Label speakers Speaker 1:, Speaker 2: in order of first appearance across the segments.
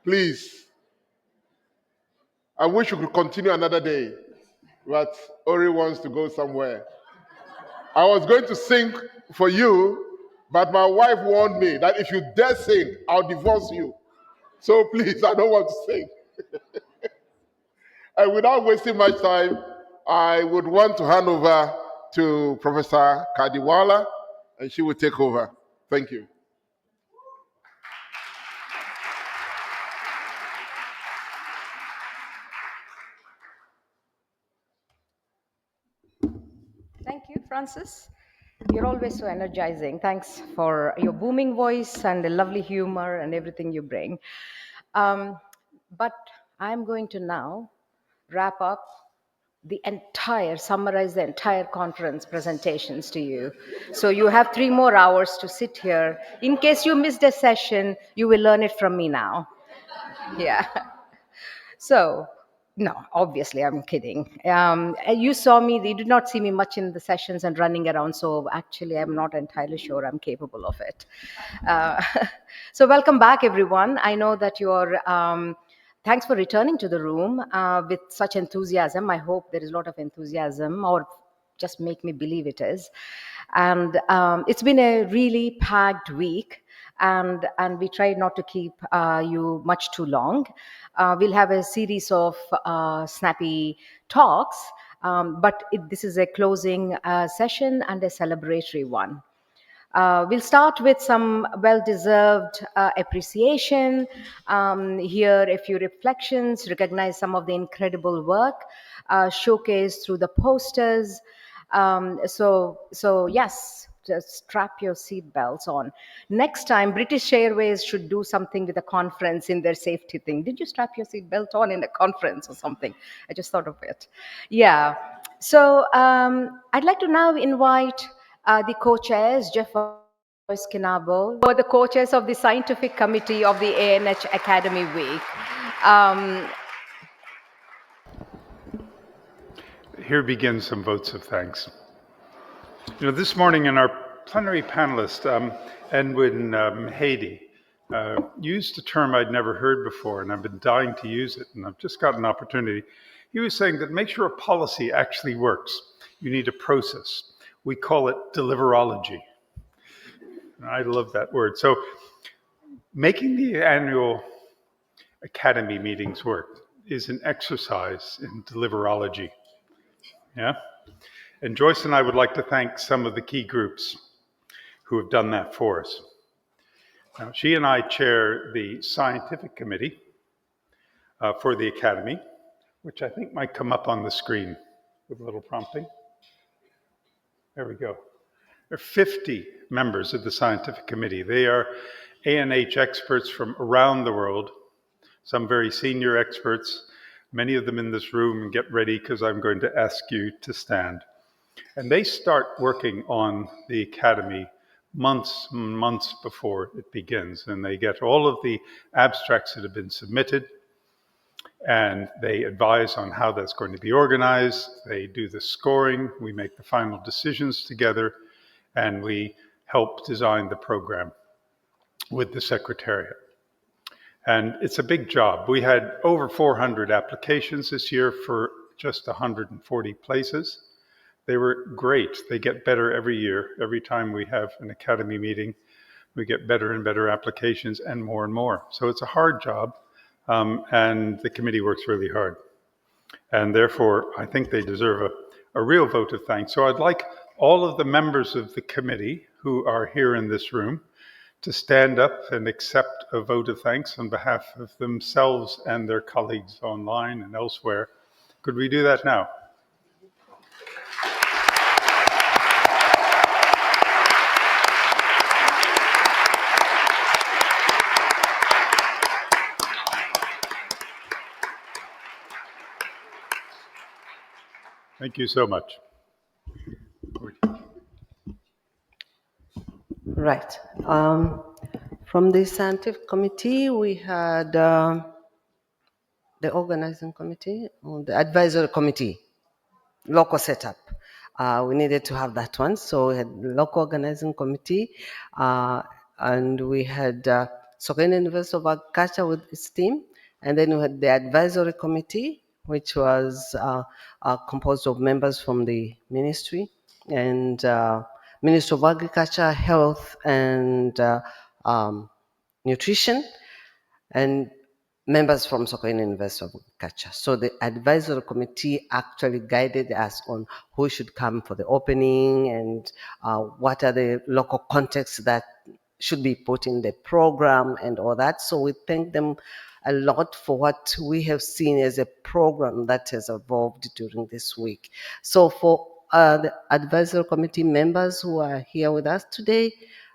Speaker 1: Please, I wish we could continue another day, but Ori wants to go somewhere. I was going to sing for you, but my wife warned me that if you dare sing, I'll divorce you. So please, I don't want to sing. And without wasting much time, I would want to hand over to Professor Kadiwala, and she will take over. Thank you.
Speaker 2: Thank you, Francis. You're always so energizing. Thanks for your booming voice and the lovely humor and everything you bring. But I'm going to now wrap up summarize the entire conference presentations to you. So you have 3 more hours to sit here. In case you missed a session, you will learn it from me now. Yeah. So, no, obviously, I'm kidding. You saw me, you did not see me much in the sessions and running around, so actually, I'm not entirely sure I'm capable of it. Uh, so, welcome back, everyone. I know that you're. Thanks for returning to the room with such enthusiasm. I hope there is a lot of enthusiasm, or just make me believe it is. And it's been a really packed week, and we try not to keep you much too long. We'll have a series of snappy talks, but this is a closing session and a celebratory one. We'll start with some well-deserved appreciation. Here, a few reflections, recognize some of the incredible work showcased through the posters. So yes, just strap your seatbelts on. Next time, British Airways should do something with a conference in their safety thing. Did you strap your seatbelt on in a conference or something? I just thought of it. Yeah. So I'd like to now invite the co-chairs, Jeff Skinabo, who are the co-chairs of the Scientific Committee of the ANH Academy Week.
Speaker 3: Here begin some votes of thanks. This morning in our plenary panelist, Edwin Haiti, used a term I'd never heard before, and I've been dying to use it, and I've just got an opportunity. He was saying that make sure a policy actually works, you need a process. We call it deliverology. I love that word. So making the annual Academy meetings work is an exercise in deliverology. Yeah? And Joyce and I would like to thank some of the key groups who have done that for us. Now, she and I chair the Scientific Committee for the Academy, which I think might come up on the screen with a little prompting. There we go. There are 50 members of the Scientific Committee. They are ANH experts from around the world, some very senior experts, many of them in this room. Get ready, because I'm going to ask you to stand. And they start working on the Academy months and months before it begins. And they get all of the abstracts that have been submitted, and they advise on how that's going to be organized. They do the scoring. We make the final decisions together, and we help design the program with the Secretariat. And it's a big job. We had over 400 applications this year for just 140 places. They were great. They get better every year. Every time we have an Academy meeting, we get better and better applications and more. So it's a hard job, and the committee works really hard. And therefore, I think they deserve a real vote of thanks. So I'd like all of the members of the committee who are here in this room to stand up and accept a vote of thanks on behalf of themselves and their colleagues online and elsewhere. Could we do that now? Thank you so much.
Speaker 4: Right. From the scientific committee, we had the organizing committee, or the advisory committee, local setup. We needed to have that one. So we had the local organizing committee, and we had Sokoine University of Agriculture with its team, and then we had the advisory committee, which was composed of members from the ministry and Ministry of Agriculture, Health, and Nutrition, and members from Sokoine University of Agriculture. So the advisory committee actually guided us on who should come for the opening and what are the local contexts that should be put in the program and all that. So we thank them a lot for what we have seen as a program that has evolved during this week. So for the advisory committee members who are here with us today,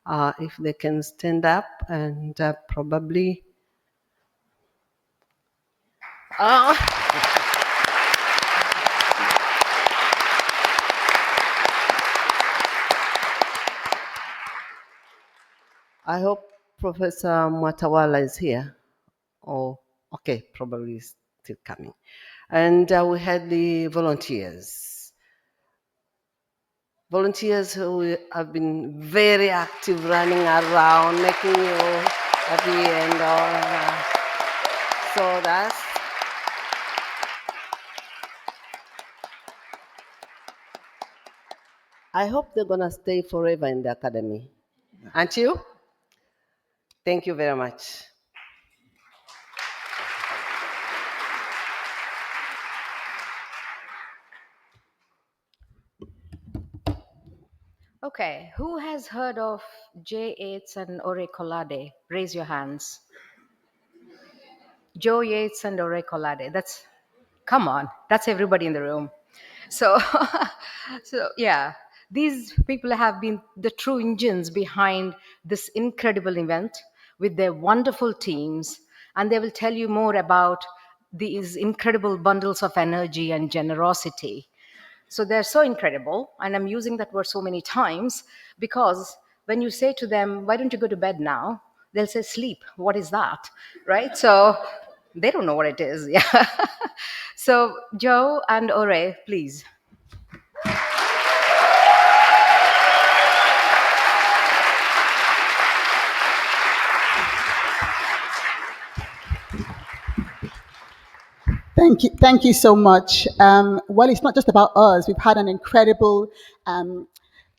Speaker 4: if they can stand up and probably I hope Professor Mwatawala is here. Oh, okay, probably still coming. And we had the volunteers. Volunteers who have been very active, running around, making you happy and all. So that's. I hope they're gonna stay forever in the academy. Aren't you? Thank you very much.
Speaker 2: Okay, who has heard of J. Yates and Ore Colade? Raise your hands. Joe Yates and Ore Colade. Come on, that's everybody in the room. So, so yeah, these people have been the true engines behind this incredible event with their wonderful teams, and they will tell you more about these incredible bundles of energy and generosity. So they're so incredible, and I'm using that word so many times because when you say to them, "Why don't you go to bed now?" they'll say, "Sleep. What is that?" Right? So they don't know what it is. Yeah. So Joe and Ore, please.
Speaker 5: Thank you so much. Well, it's not just about us. We've had an incredible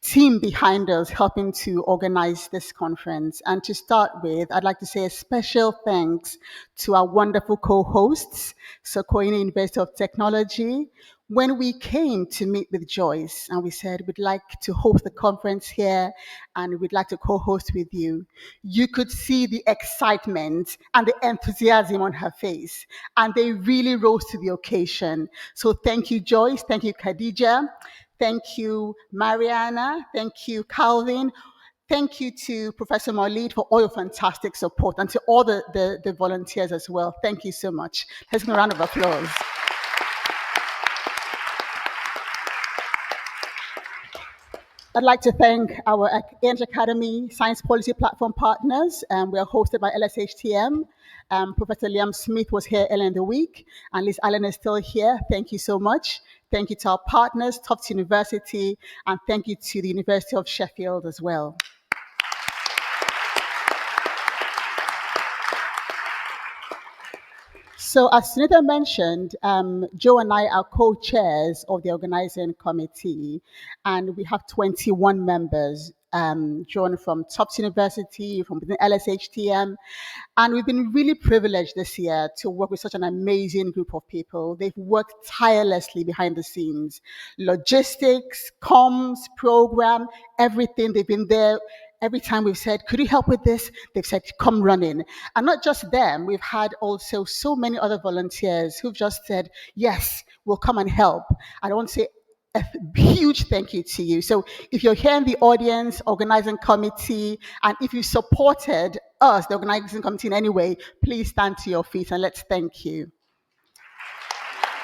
Speaker 5: team behind us helping to organize this conference. And to start with, I'd like to say a special thanks to our wonderful co-hosts, Sokoine University of Technology. When we came to meet with Joyce and we said we'd like to host the conference here and we'd like to co-host with you, you could see the excitement and the enthusiasm on her face. And they really rose to the occasion. So thank you, Joyce. Thank you, Khadija. Thank you, Mariana. Thank you, Calvin. Thank you to Professor Maulid for all your fantastic support and to all the volunteers as well. Thank you so much. Let's give a round of applause. I'd like to thank our ANH Academy Science Policy Platform partners. We are hosted by LSHTM. Professor Liam Smith was here earlier in the week, and Liz Allen is still here. Thank you so much. Thank you to our partners, Tufts University, and thank you to the University of Sheffield as well. So as Sunita mentioned, Joe and I are co-chairs of the organizing committee, and we have 21 members drawn from Tufts University, from within LSHTM, and we've been really privileged this year to work with such an amazing group of people. They've worked tirelessly behind the scenes, logistics, comms, program, everything. They've been there. Every time we've said, could you help with this? They've said, come running. And not just them, we've had also so many other volunteers who've just said, yes, we'll come and help. I want to say a huge thank you to you. So if you're here in the audience, organizing committee, and if you supported us, the organizing committee in any way, please stand to your feet and let's thank you.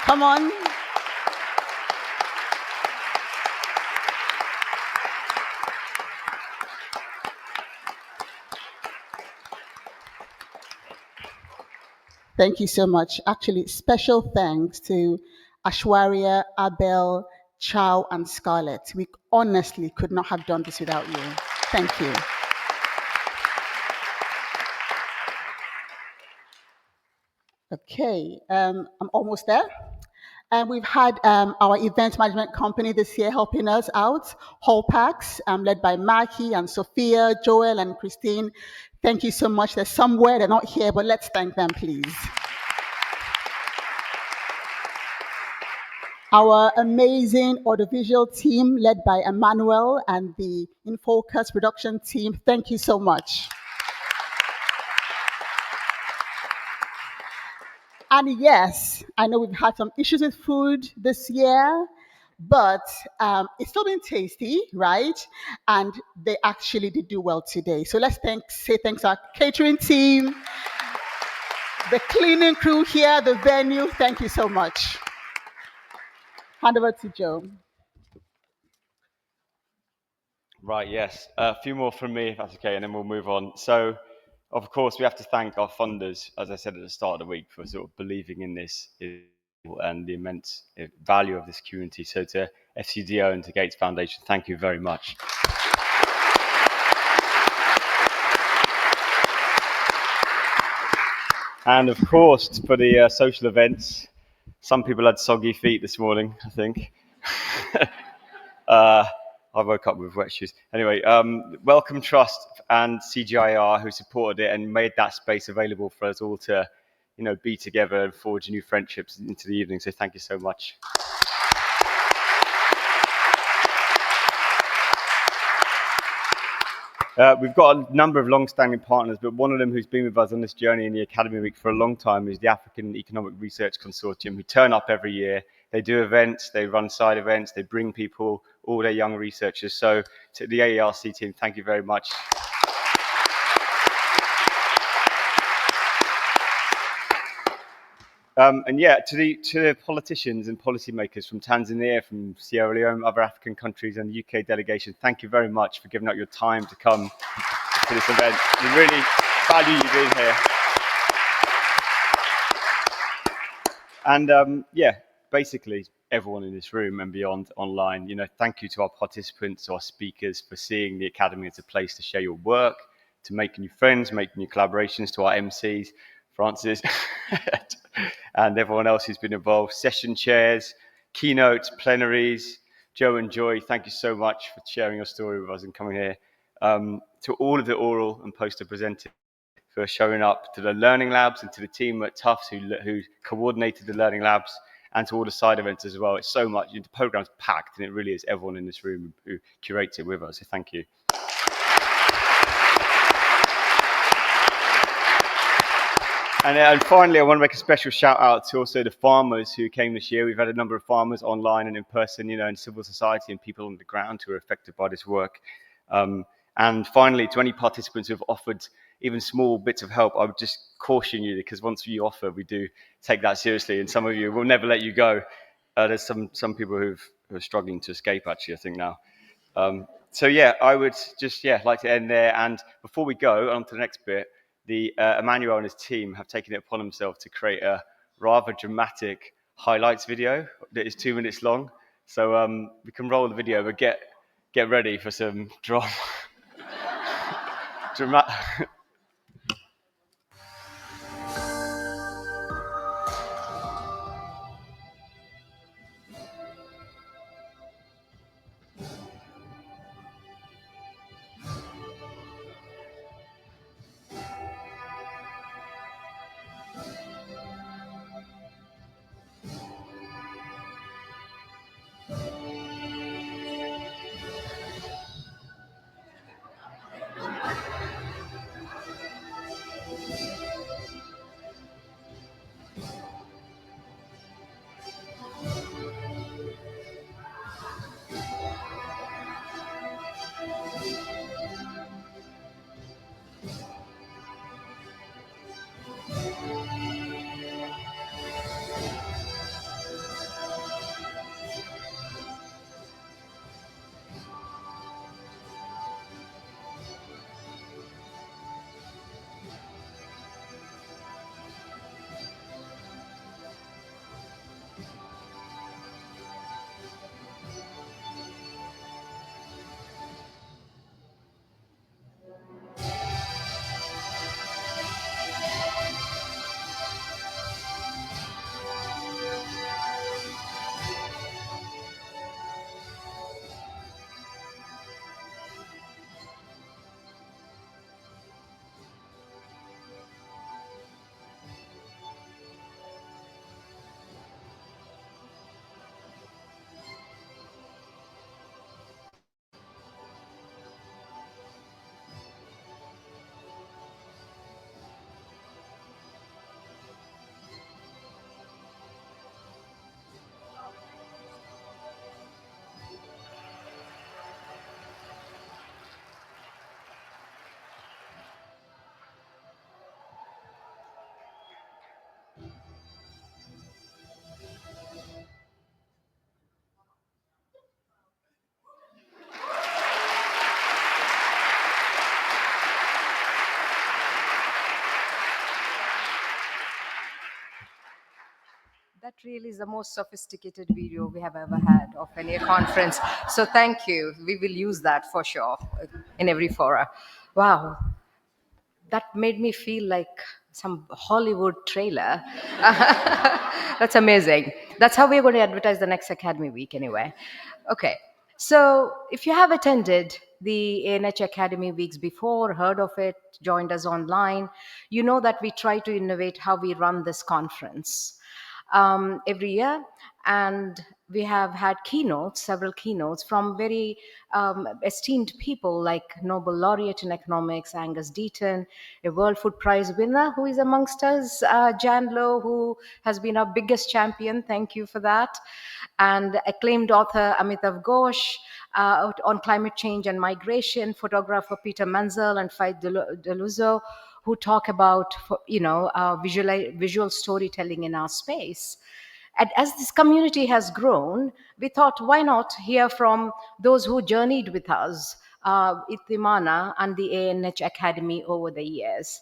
Speaker 5: Come on. Thank you so much. Actually, special thanks to Ashwarya, Abel, Chow, and Scarlett. We honestly could not have done this without you. Thank you. Okay, I'm almost there. And we've had our event management company this year helping us out, Hall Packs, led by Maki and Sophia, Joel, and Christine. Thank you so much. They're somewhere, they're not here, but let's thank them, please. Our amazing audiovisual team, led by Emmanuel and the InFocus production team. Thank you so much. And yes, I know we've had some issues with food this year, but it's still been tasty, right? And they actually did do well today. So let's say thanks to our catering team, the cleaning crew here, the venue. Thank you so much. Hand over to Joe.
Speaker 6: Right, yes. A few more from me, if that's okay, and then we'll move on. So, of course, we have to thank our funders, as I said at the start of the week, for sort of believing in this and the immense value of this community. So to FCDO and to Gates Foundation, thank you very much. And of course, for the social events, some people had soggy feet this morning, I think. I woke up with wet shoes. Anyway, Welcome Trust and CGIR who supported it and made that space available for us all to, be together and forge new friendships into the evening. So thank you so much. We've got a number of long-standing partners, but one of them who's been with us on this journey in the Academy Week for a long time is the African Economic Research Consortium, who turn up every year. They do events, they run side events, they bring people, all their young researchers. So to the AERC team, thank you very much. And yeah, to the politicians and policymakers from Tanzania, from Sierra Leone, other African countries, and the UK delegation, thank you very much for giving up your time to come to this event. We really value you being here. And yeah, basically everyone in this room and beyond online, thank you to our participants, to our speakers for seeing the Academy as a place to share your work, to make new friends, make new collaborations, to our MCs, Francis, and everyone else who's been involved, session chairs, keynotes, plenaries. Joe and Joy, thank you so much for sharing your story with us and coming here. To all of the oral and poster presenters for showing up, to the learning labs and to the team at Tufts who coordinated the learning labs, and to all the side events as well. It's so much. The program's packed, and it really is everyone in this room who curates it with us. So thank you. And finally, I want to make a special shout out to also the farmers who came this year. We've had a number of farmers online and in person, in civil society and people on the ground who are affected by this work. And finally, to any participants who have offered even small bits of help, I would just caution you, because once you offer, we do take that seriously. And some of you will never let you go. There's some people who are struggling to escape, actually, I think now. So yeah, I would just like to end there. And before we go on to the next bit, Emmanuel and his team have taken it upon themselves to create a rather dramatic highlights video that is 2 minutes long. So we can roll the video, but get ready for some drama.
Speaker 2: That really is the most sophisticated video we have ever had of any conference. So thank you. We will use that for sure in every fora. Wow, that made me feel like some Hollywood trailer. That's amazing. That's how we're going to advertise the next Academy Week, anyway. Okay, so if you have attended the ANH Academy Weeks before, heard of it, joined us online, you know that we try to innovate how we run this conference every year. And we have had keynotes, several keynotes from very esteemed people like Nobel laureate in economics, Angus Deaton, a World Food Prize winner who is amongst us, Jan Low, who has been our biggest champion. Thank you for that. And acclaimed author Amitav Ghosh on climate change and migration, photographer Peter Menzel and Faith Deluso, who talk about, visual storytelling in our space. And as this community has grown, we thought, why not hear from those who journeyed with us, Itimana and the ANH Academy over the years.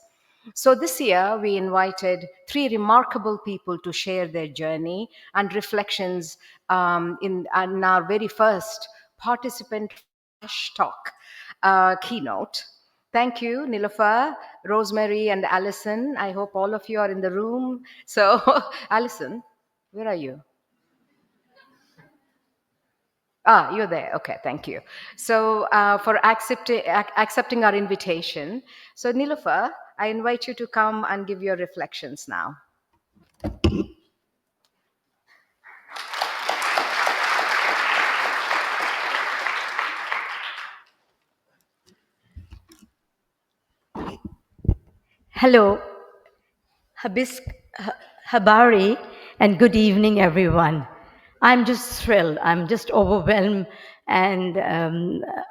Speaker 2: So this year, we invited three remarkable people to share their journey and reflections in our very first participant Flash Talk keynote. Thank you, Nilofer, Rosemary, and Alison. I hope all of you are in the room. So, Alison, where are you? Ah, you're there. Okay, thank you. So, for accepting our invitation. So, Nilofer, I invite you to come and give your reflections now.
Speaker 7: Hello, Habari, and good evening, everyone. I'm just thrilled. I'm just overwhelmed. And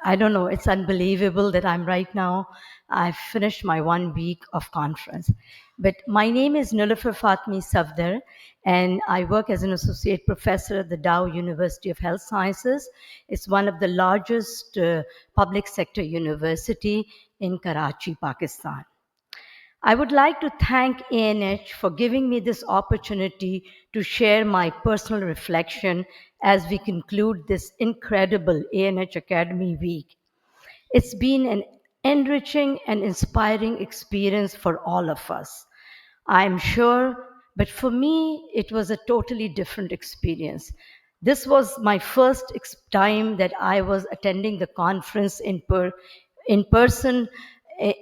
Speaker 7: I don't know, it's unbelievable that I'm right now. I've finished my 1 week of conference. But my name is Nilüfer Fatmi Safdar, and I work as an associate professor at the Dow University of Health Sciences. It's one of the largest public sector university in Karachi, Pakistan. I would like to thank ANH for giving me this opportunity to share my personal reflection as we conclude this incredible ANH Academy Week. It's been an enriching and inspiring experience for all of us, I'm sure, but for me, it was a totally different experience. This was my first time that I was attending the conference in person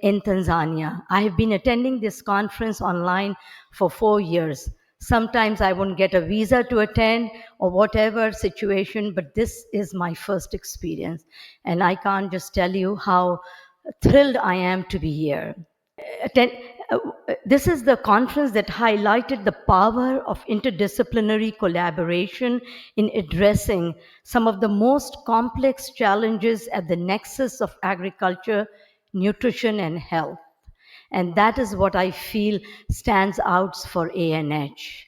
Speaker 7: in Tanzania. I have been attending this conference online for 4 years. Sometimes I won't get a visa to attend or whatever situation, but this is my first experience. And I can't just tell you how thrilled I am to be here. Attend, this is the conference that highlighted the power of interdisciplinary collaboration in addressing some of the most complex challenges at the nexus of agriculture, nutrition, and health. And that is what I feel stands out for ANH.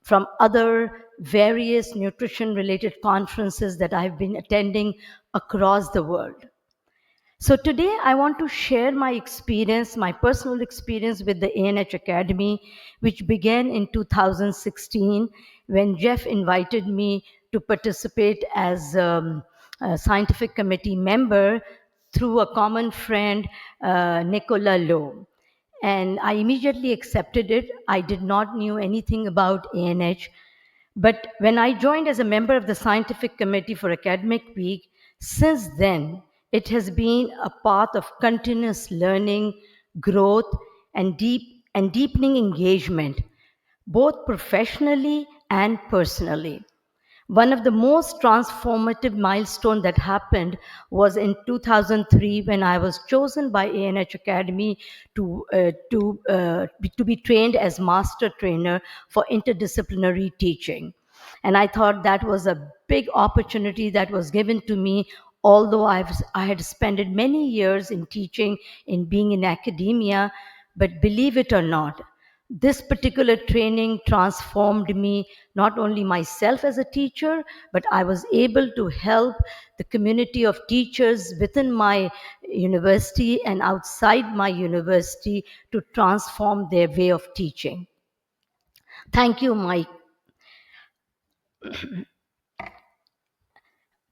Speaker 7: From other various nutrition-related conferences that I've been attending across the world. So today I want to share my experience, my personal experience with the ANH Academy, which began in 2016 when Jeff invited me to participate as a scientific committee member through a common friend, Nicola Lowe. And I immediately accepted it. I did not know anything about ANH. But when I joined as a member of the scientific committee for Academic Week, since then, it has been a path of continuous learning, growth, and deepening engagement, both professionally and personally. One of the most transformative milestones that happened was in 2003 when I was chosen by ANH Academy to be trained as master trainer for interdisciplinary teaching. And I thought that was a big opportunity that was given to me, although I had spent many years in teaching, in being in academia, but believe it or not, this particular training transformed me, not only myself as a teacher, but I was able to help the community of teachers within my university and outside my university to transform their way of teaching. Thank you, Mike.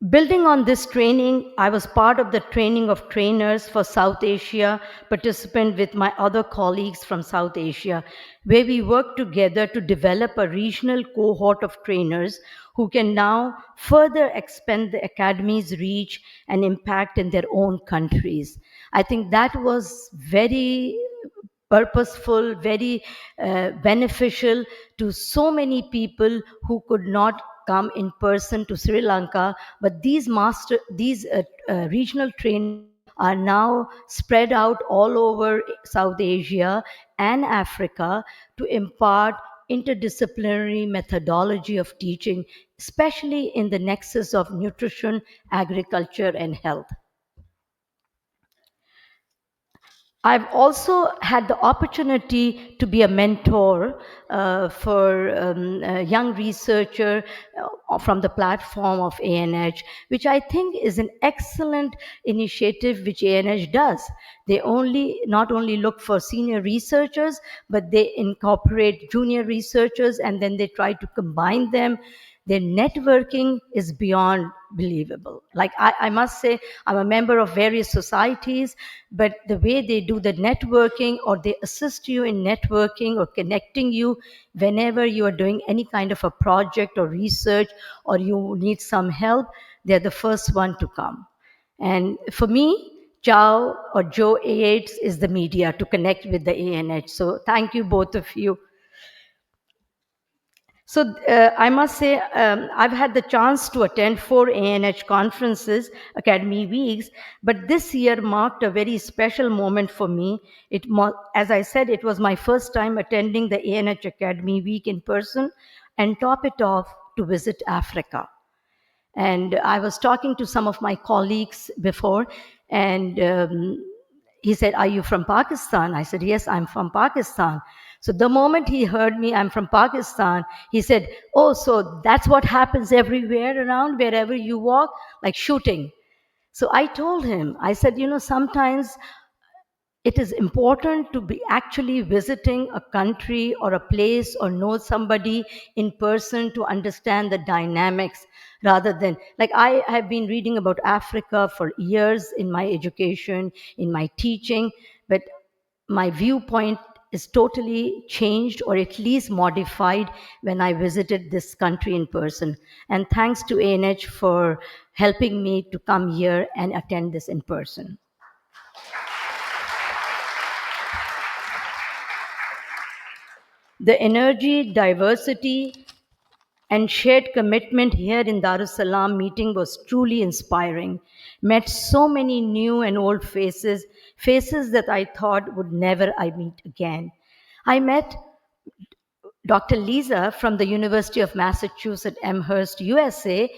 Speaker 7: Building on this training, I was part of the training of trainers for South Asia, participant with my other colleagues from South Asia, where we worked together to develop a regional cohort of trainers who can now further expand the academy's reach and impact in their own countries. I think that was very purposeful, very beneficial to so many people who could not come in person to Sri Lanka. But these regional trainers are now spread out all over South Asia and Africa to impart interdisciplinary methodology of teaching, especially in the nexus of nutrition, agriculture, and health. I've also had the opportunity to be a mentor for a young researcher from the platform of ANH, which I think is an excellent initiative which ANH does. They not only look for senior researchers, but they incorporate junior researchers and then they try to combine them. Their networking is beyond believable. Like I must say, I'm a member of various societies, but the way they do the networking, or they assist you in networking or connecting you whenever you are doing any kind of a project or research, or you need some help, they're the first one to come. And for me, Joe or Joe Yates is the media to connect with the ANH. So thank you, both of you. So I must say, I've had the chance to attend 4 ANH conferences, Academy Weeks, but this year marked a very special moment for me. As I said, it was my first time attending the ANH Academy Week in person, and top it off, to visit Africa. And I was talking to some of my colleagues before, and he said, "Are you from Pakistan?" I said, "Yes, I'm from Pakistan." So the moment he heard me, "I'm from Pakistan," he said, "Oh, so that's what happens everywhere around, wherever you walk, like shooting." So I told him, I said, sometimes it is important to be actually visiting a country or a place or know somebody in person to understand the dynamics, rather than, like, I have been reading about Africa for years in my education, in my teaching, but my viewpoint is totally changed, or at least modified, when I visited this country in person. And thanks to ANH for helping me to come here and attend this in person. The energy, diversity, and shared commitment here in Dar es Salaam meeting was truly inspiring. Met so many new and old faces, faces that I thought would never I meet again. I met Dr. Lisa from the University of Massachusetts Amherst, USA,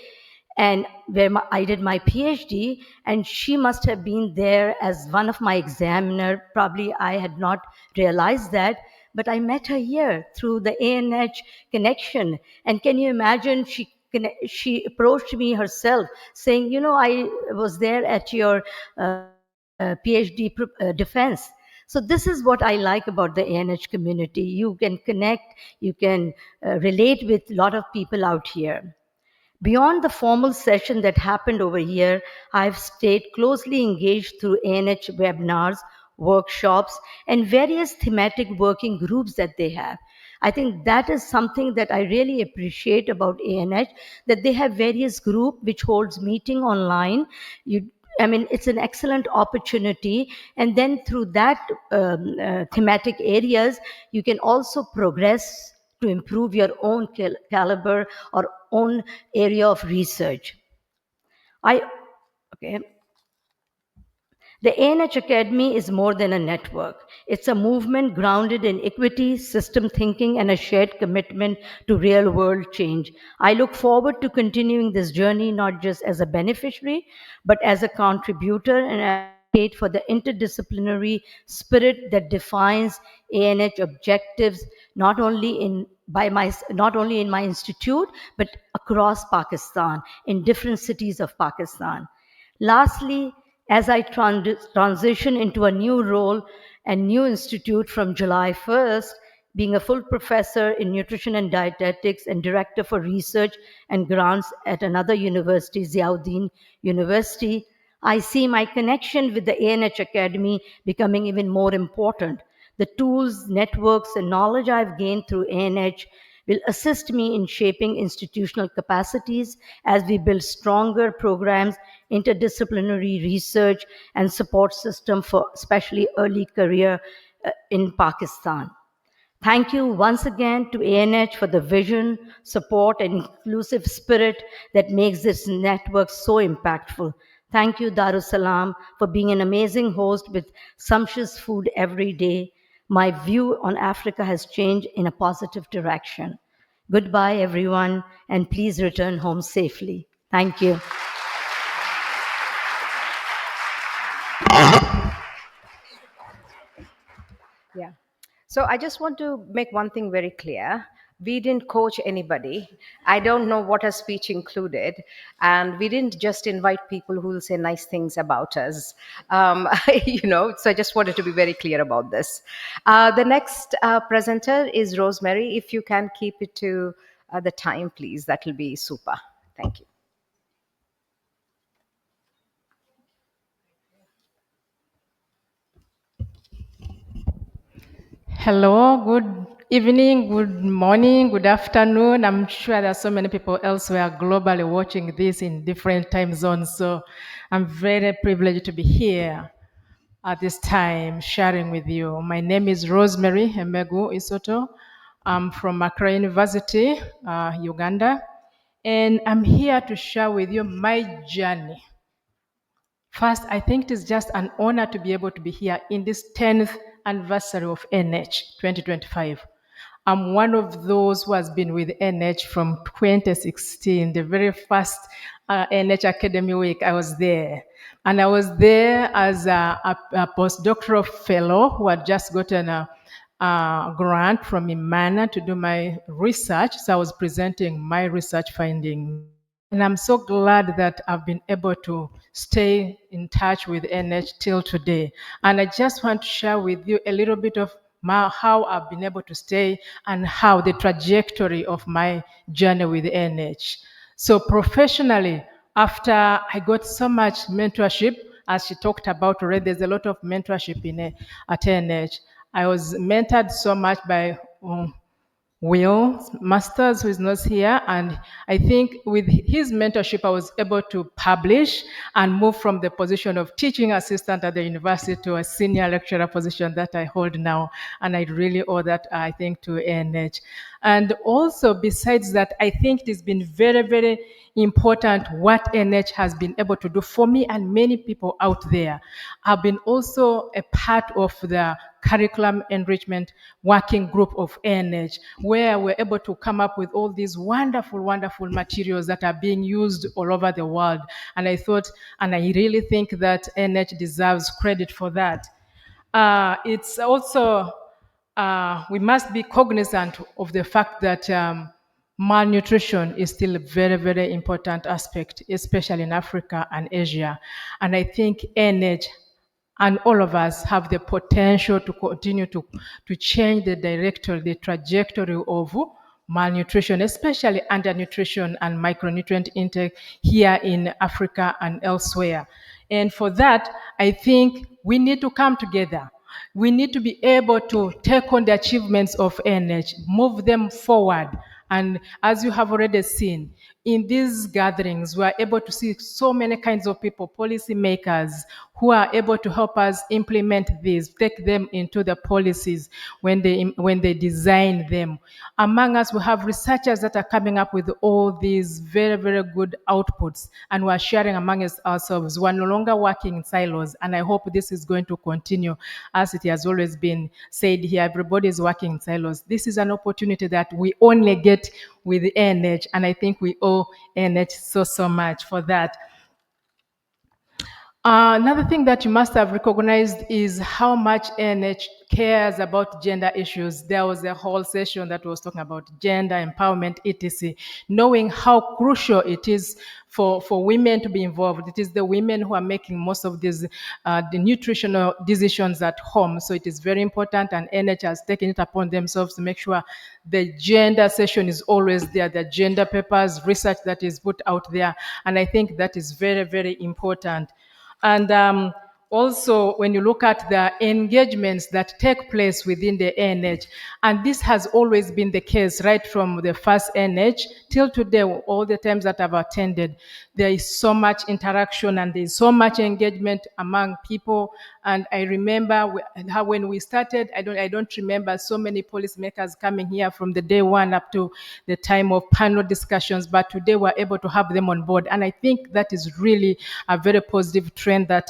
Speaker 7: and where I did my PhD, and she must have been there as one of my examiner. Probably I had not realized that, but I met her here through the ANH connection. And can you imagine, she approached me herself saying, I was there at your PhD defense. So this is what I like about the ANH community. You can connect, you can relate with a lot of people out here. Beyond the formal session that happened over here, I've stayed closely engaged through ANH webinars, workshops, and various thematic working groups that they have. I think that is something that I really appreciate about ANH, that they have various groups which holds meeting online. It's an excellent opportunity. And then through that thematic areas, you can also progress to improve your own caliber or own area of research. Okay. The ANH Academy is more than a network. It's a movement grounded in equity, system thinking, and a shared commitment to real world change. I look forward to continuing this journey, not just as a beneficiary, but as a contributor and advocate for the interdisciplinary spirit that defines ANH objectives, not only in my institute, but across Pakistan, in different cities of Pakistan. Lastly, as I transition into a new role and new institute from July 1st, Being a full professor in nutrition and dietetics and director for research and grants at another university, Ziauddin University, I see my connection with the ANH Academy becoming even more important. The tools, networks, and knowledge I've gained through ANH will assist me in shaping institutional capacities as we build stronger programs, interdisciplinary research, and support system for especially early career in Pakistan. Thank you once again to ANH for the vision, support, and inclusive spirit that makes this network so impactful. Thank you, Darussalam, for being an amazing host with sumptuous food every day. My view on Africa has changed in a positive direction. Goodbye, everyone, and please return home safely. Thank you.
Speaker 2: Yeah. So I just want to make one thing very clear. We didn't coach anybody. I don't know what her speech included. And we didn't just invite people who will say nice things about us. So I just wanted to be very clear about this. The next presenter is Rosemary. If you can keep it to the time, please, that will be super. Thank you.
Speaker 8: Hello, good evening, good morning, good afternoon. I'm sure there are so many people elsewhere globally watching this in different time zones. So I'm very privileged to be here at this time sharing with you. My name is Rosemary Emegu Isoto. I'm from Accra University, Uganda, and I'm here to share with you my journey. First, I think it is just an honor to be able to be here in this 10th anniversary of ANH 2025. I'm one of those who has been with ANH from 2016, the very first ANH Academy Week. I was there. And I was there as a postdoctoral fellow who had just gotten a grant from Imana to do my research. So I was presenting my research findings. And I'm so glad that I've been able to stay in touch with NH till today. And I just want to share with you a little bit of how I've been able to stay and how the trajectory of my journey with NH. So professionally, after I got so much mentorship, as she talked about already, there's a lot of mentorship at NH. I was mentored so much by Will Masters, who is not here, and I think with his mentorship, I was able to publish and move from the position of teaching assistant at the university to a senior lecturer position that I hold now, and I really owe that, I think, to ANH. And also, besides that, I think it has been very, very important what NH has been able to do for me and many people out there. I've been also a part of the curriculum enrichment working group of ANH, where we're able to come up with all these wonderful, wonderful materials that are being used all over the world. And I thought, and I really think that ANH deserves credit for that. It's also, we must be cognizant of the fact that malnutrition is still a very, very important aspect, especially in Africa and Asia. And I think ANH and all of us have the potential to continue to change the trajectory of malnutrition, especially undernutrition and micronutrient intake here in Africa and elsewhere. And for that, I think we need to come together. We need to be able to take on the achievements of ANH, move them forward. And as you have already seen, in these gatherings, we are able to see so many kinds of people, policymakers, who are able to help us implement these, take them into the policies when they design them. Among us, we have researchers that are coming up with all these very, very good outputs, and we are sharing among ourselves. We are no longer working in silos, and I hope this is going to continue as it has always been said here. Everybody is working in silos. This is an opportunity that we only get with ANH, and I think we owe ANH so much for that. Another thing that you must have recognized is how much ANH cares about gender issues. There was a whole session that was talking about gender empowerment, etc. Knowing how crucial it is for women to be involved. It is the women who are making most of these the nutritional decisions at home. So it is very important, and ANH has taken it upon themselves to make sure the gender session is always there, the gender papers, research that is put out there. And I think that is very, very important. And also, when you look at the engagements that take place within the ANH, and this has always been the case right from the first ANH till today, all the times that I've attended, there is so much interaction and there's so much engagement among people. And I remember how when we started, I don't remember so many policymakers coming here from the day one up to the time of panel discussions, but today we're able to have them on board. And I think that is really a very positive trend that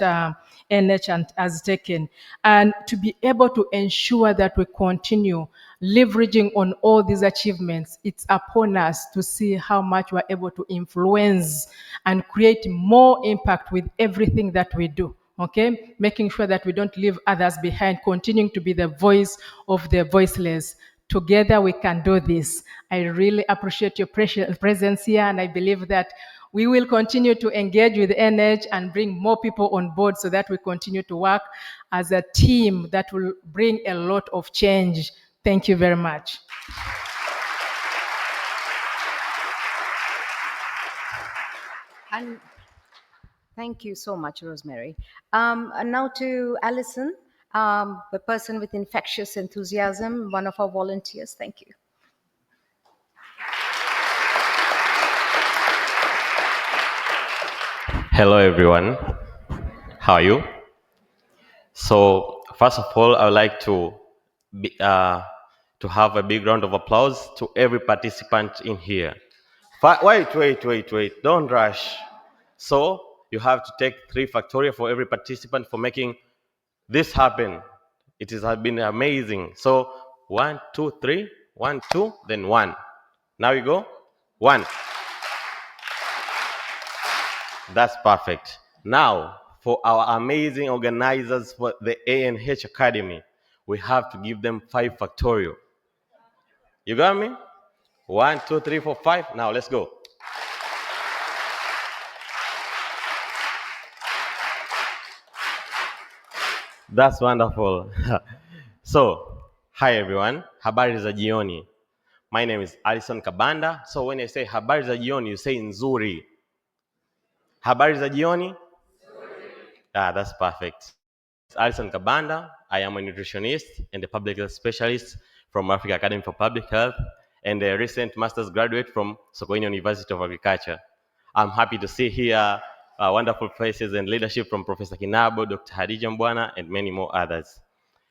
Speaker 8: ANH has taken. And to be able to ensure that we continue leveraging on all these achievements, it's upon us to see how much we're able to influence and create more impact with everything that we do. Okay, making sure that we don't leave others behind, continuing to be the voice of the voiceless. Together we can do this. I really appreciate your presence here, and I believe that we will continue to engage with ANH and bring more people on board so that we continue to work as a team that will bring a lot of change. Thank you very much.
Speaker 2: And thank you so much, Rosemary. And now to Alison, the person with infectious enthusiasm, one of our volunteers. Thank you.
Speaker 9: Hello, everyone. How are you? So, first of all, I would like to have a big round of applause to every participant in here. Wait. Don't rush. So, you have to take 3 factorial for every participant for making this happen. It has been amazing. So, 1, 2, 3, 1, 2, then 1. Now you go. 1. That's perfect. Now, for our amazing organizers for the ANH Academy, we have to give them 5 factorial. You got me? 1, 2, 3, 4, 5. Now let's go. That's wonderful. So, hi everyone. Habari za jioni. My name is Alison Kabanda. So when I say habari za jioni, you say nzuri. Habari za jioni? That's perfect. Alison Kabanda. I am a nutritionist and a public health specialist from Africa Academy for Public Health and a recent master's graduate from Sokoine University of Agriculture. I'm happy to see here wonderful faces and leadership from Professor Kinabo, Dr. Hadija Mbwana, and many more others.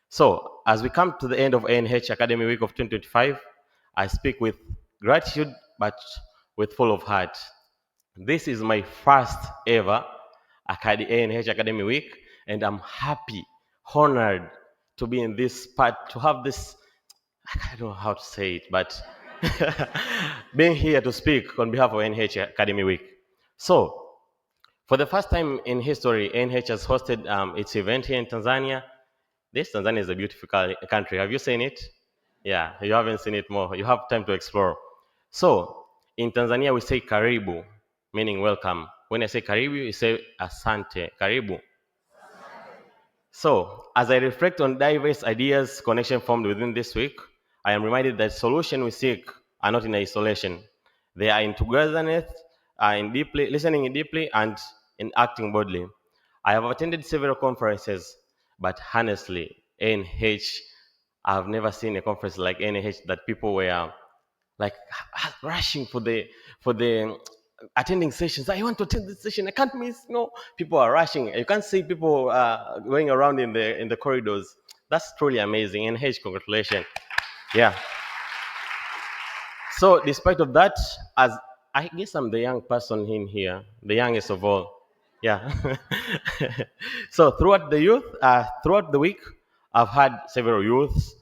Speaker 9: So, as we come to the end of ANH Academy Week of 2025, I speak with gratitude, but with full of heart. This is my first ever ANH Academy Week, and I'm happy, honored to be in this part, to have this, I don't know how to say it, but being here to speak on behalf of ANH Academy Week. So, for the first time in history, ANH has hosted its event here in Tanzania. This Tanzania is a beautiful country. Have you seen it? Yeah, you haven't seen it more. You have time to explore. So, in Tanzania, we say karibu, meaning welcome. When I say karibu, you say asante, karibu. So, as I reflect on diverse ideas, connection formed within this week, I am reminded that solutions we seek are not in isolation. They are in togetherness, in deeply listening deeply, and in acting boldly. I have attended several conferences, but honestly, ANH, I've never seen a conference like ANH that people were like rushing for the attending sessions. I want to attend this session. I can't miss. No, people are rushing. You can't see people going around in the corridors. That's truly amazing. NH, congratulations. Yeah. So, despite of that, as I guess I'm the young person in here, the youngest of all. Yeah. So throughout the week, I've had several youths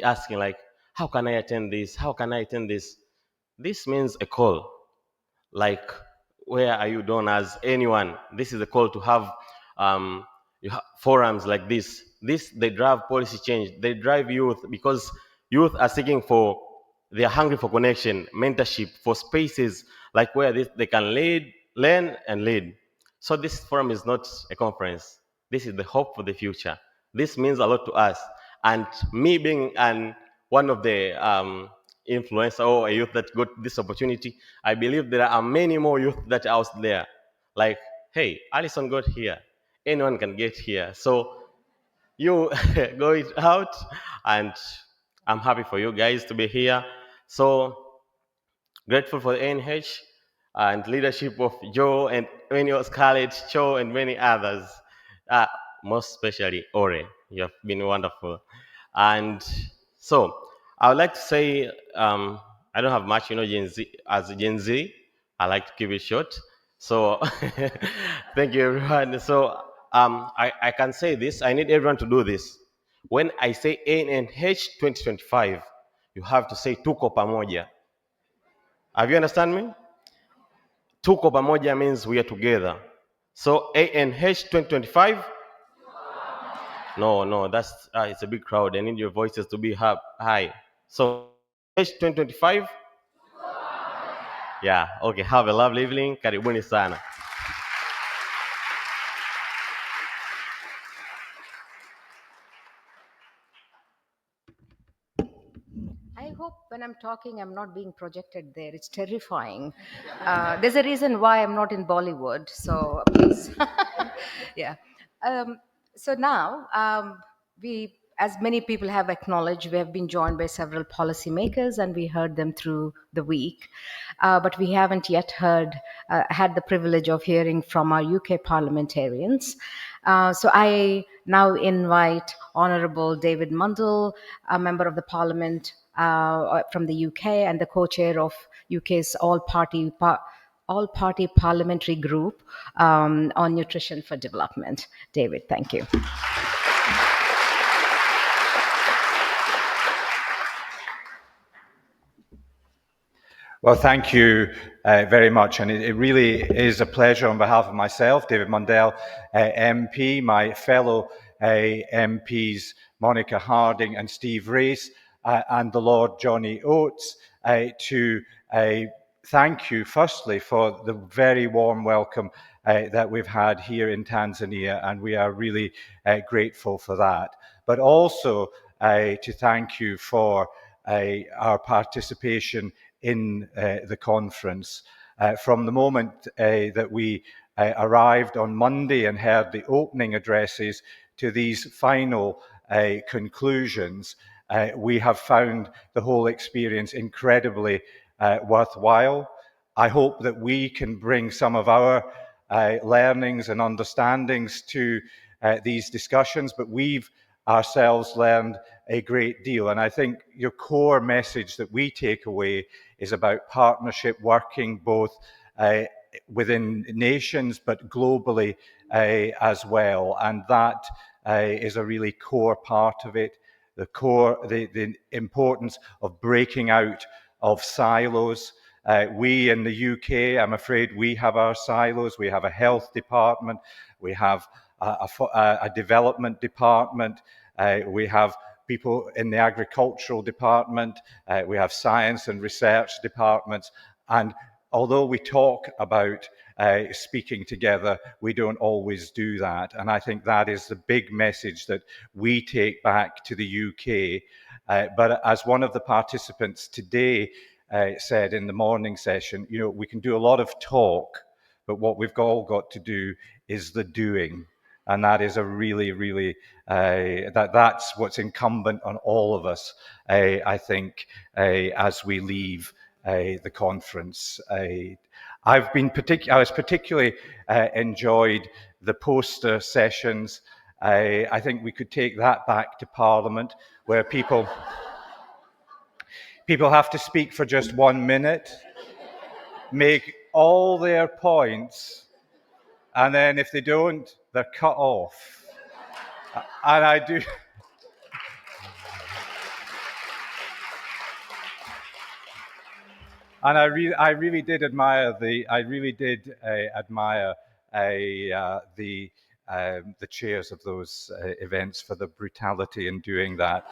Speaker 9: asking like, "How can I attend this? How can I attend this?" This means a call. Like, where are you donors? Anyone? This is a call to have forums like this. They drive policy change. They drive youth because youth are seeking for, they are hungry for connection, mentorship, for spaces like where they can learn and lead. So this forum is not a conference. This is the hope for the future. This means a lot to us. And me being one of the influencer or a youth that got this opportunity, I believe there are many more youth that are out there. Like, hey, Alison got here. Anyone can get here. So you go it out, and I'm happy for you guys to be here. So grateful for the ANH and leadership of Joe and many of Scarlett, Cho, and many others. Uh, Most especially Ore. You have been wonderful. And so I would like to say, I don't have much, Gen Z, as Gen Z. I like to keep it short. So thank you, everyone. So I can say this. I need everyone to do this. When I say ANH 2025, you have to say tuko pamoja. Have you understand me? Tuko pamoja means we are together. So ANH 2025? No, that's it's a big crowd. I need your voices to be high. So ANH 2025? Yeah, okay. Have a lovely evening. Karibuni sana.
Speaker 2: I hope when I'm talking, I'm not being projected there. It's terrifying. There's a reason why I'm not in Bollywood. So please, yeah. Um, so now, as many people have acknowledged, we have been joined by several policymakers, and we heard them through the week. But we haven't yet had the privilege of hearing from our UK parliamentarians. So I now invite Honourable David Mundell, a member of the Parliament from the UK and the co-chair of UK's all-party parliamentary group on nutrition for development. David, thank you.
Speaker 10: Well, thank you very much. And it really is a pleasure on behalf of myself, David Mundell, MP, my fellow MPs, Monica Harding and Steve Race, and the Lord Johnny Oates, to thank you, firstly, for the very warm welcome that we've had here in Tanzania, and we are really grateful for that. But also to thank you for our participation in the conference. From the moment that we arrived on Monday and heard the opening addresses to these final conclusions, we have found the whole experience incredibly worthwhile. I hope that we can bring some of our learnings and understandings to these discussions, but we've ourselves learned a great deal. And I think your core message that we take away is about partnership, working both within nations but globally as well. And that is a really core part of it. The importance of breaking out of silos. We in the UK, I'm afraid we have our silos. We have a health department. We have a development department. We have people in the agricultural department. We have science and research departments. And although we talk about speaking together, we don't always do that. And I think that is the big message that we take back to the UK. But as one of the participants today said in the morning session, we can do a lot of talk, but what we've all got to do is the doing. And that is a really, really, that's what's incumbent on all of us, I think, as we leave the conference. I was particularly enjoyed the poster sessions. I think we could take that back to Parliament, where people have to speak for just 1 minute, make all their points, and then if they don't, they're cut off. And I do. And I really did admire the the chairs of those events for the brutality in doing that.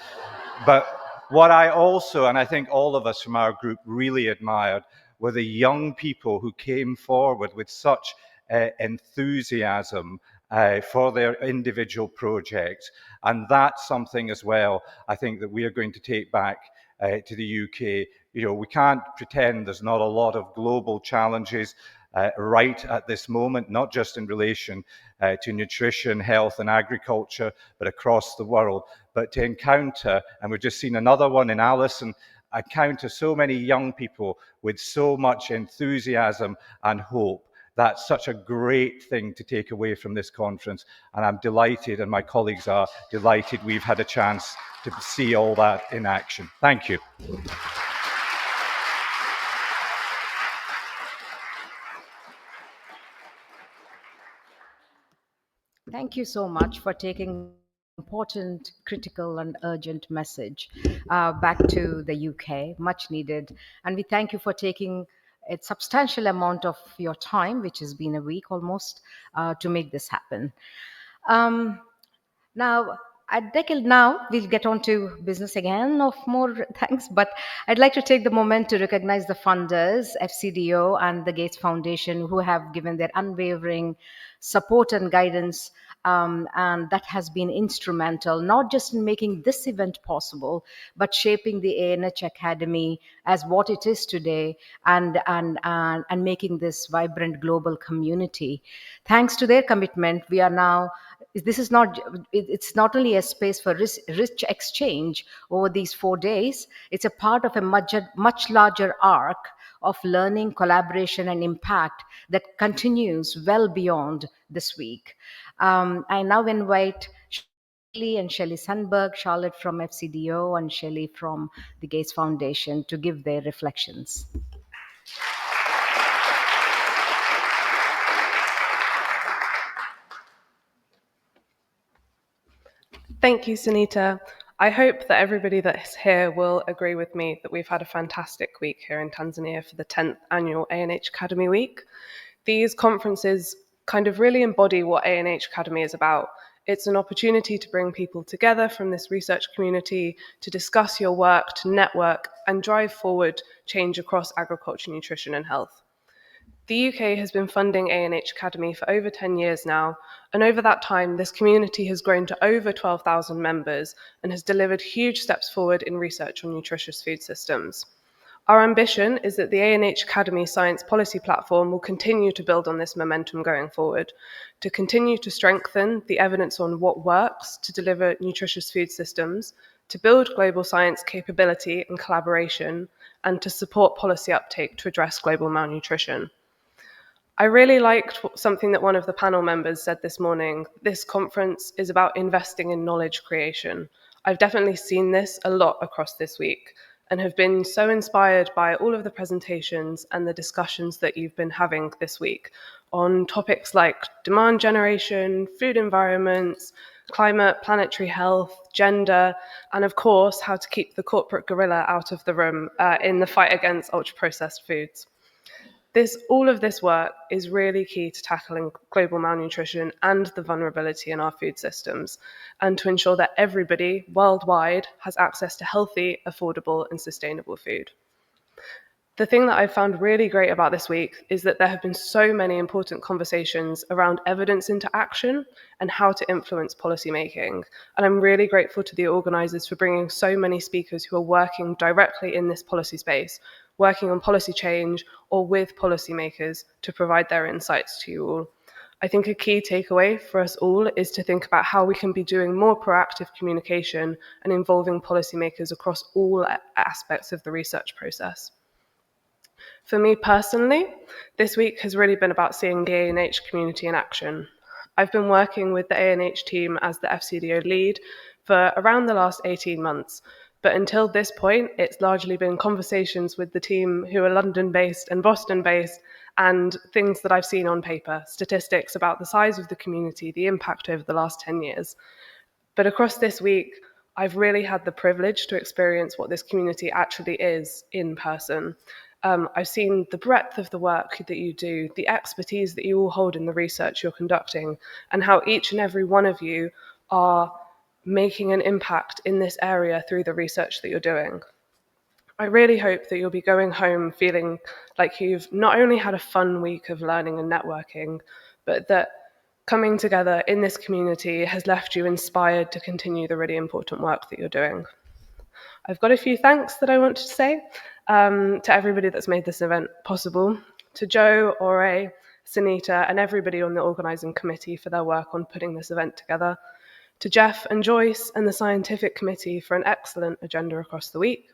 Speaker 10: But what I also, and I think all of us from our group really admired, were the young people who came forward with such enthusiasm for their individual projects. And that's something as well, I think, that we are going to take back to the UK. You know, we can't pretend there's not a lot of global challenges right at this moment, not just in relation to nutrition, health and agriculture, but across the world. But to encounter, and we've just seen another one in Alison, encounter so many young people with so much enthusiasm and hope. That's such a great thing to take away from this conference. And I'm delighted, and my colleagues are delighted, we've had a chance to see all that in action. Thank you.
Speaker 2: Thank you so much for taking this important, critical, and urgent message back to the UK, much needed. And we thank you for taking a substantial amount of your time, which has been a week almost, to make this happen. Um, Now, now we'll get on to business again of more thanks, but I'd like to take the moment to recognize the funders, FCDO and the Gates Foundation, who have given their unwavering support and guidance. And that has been instrumental, not just in making this event possible, but shaping the ANH Academy as what it is today and making this vibrant global community. Thanks to their commitment, we are now this is not it's not only a space for rich exchange over these 4 days. It's a part of a much larger arc of learning, collaboration and impact that continues well beyond this week. I now invite Shelley and Shelley Sundberg, Charlotte from FCDO and Shelley from the Gates Foundation, to give their reflections.
Speaker 11: Thank you, Sunita. I hope that everybody that's here will agree with me that we've had a fantastic week here in Tanzania for the 10th annual ANH Academy Week. These conferences kind of really embody what ANH Academy is about. It's an opportunity to bring people together from this research community to discuss your work, to network, and drive forward change across agriculture, nutrition, and health. The UK has been funding ANH Academy for over 10 years now, and over that time, this community has grown to over 12,000 members and has delivered huge steps forward in research on nutritious food systems. Our ambition is that the ANH Academy Science Policy Platform will continue to build on this momentum going forward, to continue to strengthen the evidence on what works to deliver nutritious food systems, to build global science capability and collaboration, and to support policy uptake to address global malnutrition. I really liked something that one of the panel members said this morning. This conference is about investing in knowledge creation. I've definitely seen this a lot across this week and have been so inspired by all of the presentations and the discussions that you've been having this week on topics like demand generation, food environments, climate, planetary health, gender, and of course, how to keep the corporate gorilla out of the room in the fight against ultra-processed foods. All of this work is really key to tackling global malnutrition and the vulnerability in our food systems, and to ensure that everybody worldwide has access to healthy, affordable, and sustainable food. The thing that I found really great about this week is that there have been so many important conversations around evidence into action and how to influence policymaking. And I'm really grateful to the organisers for bringing so many speakers who are working directly in this policy space, working on policy change or with policymakers to provide their insights to you all. I think a key takeaway for us all is to think about how we can be doing more proactive communication and involving policymakers across all aspects of the research process. For me personally, this week has really been about seeing the ANH community in action. I've been working with the ANH team as the FCDO lead for around the last 18 months, but until this point, it's largely been conversations with the team who are London-based and Boston-based, and things that I've seen on paper, statistics about the size of the community, the impact over the last 10 years. But across this week, I've really had the privilege to experience what this community actually is in person. I've seen the breadth of the work that you do, the expertise that you all hold in the research you're conducting, and how each and every one of you are making an impact in this area through the research that you're doing. I really hope that you'll be going home feeling like you've not only had a fun week of learning and networking, but that coming together in this community has left you inspired to continue the really important work that you're doing. I've got a few thanks that I want to say to everybody that's made this event possible, to Joe, Ore, Sunita, and everybody on the organising committee for their work on putting this event together, to Jeff and Joyce and the scientific committee for an excellent agenda across the week,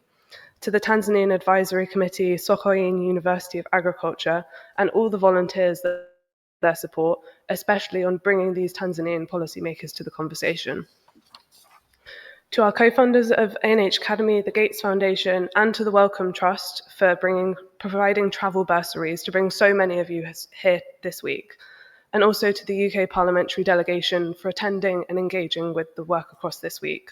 Speaker 11: to the Tanzanian Advisory Committee, Sokoine University of Agriculture, and all the volunteers that their support, especially on bringing these Tanzanian policymakers to the conversation. To our co-founders of ANH Academy, the Gates Foundation, and to the Wellcome Trust for providing travel bursaries to bring so many of you here this week, and also to the UK Parliamentary Delegation for attending and engaging with the work across this week.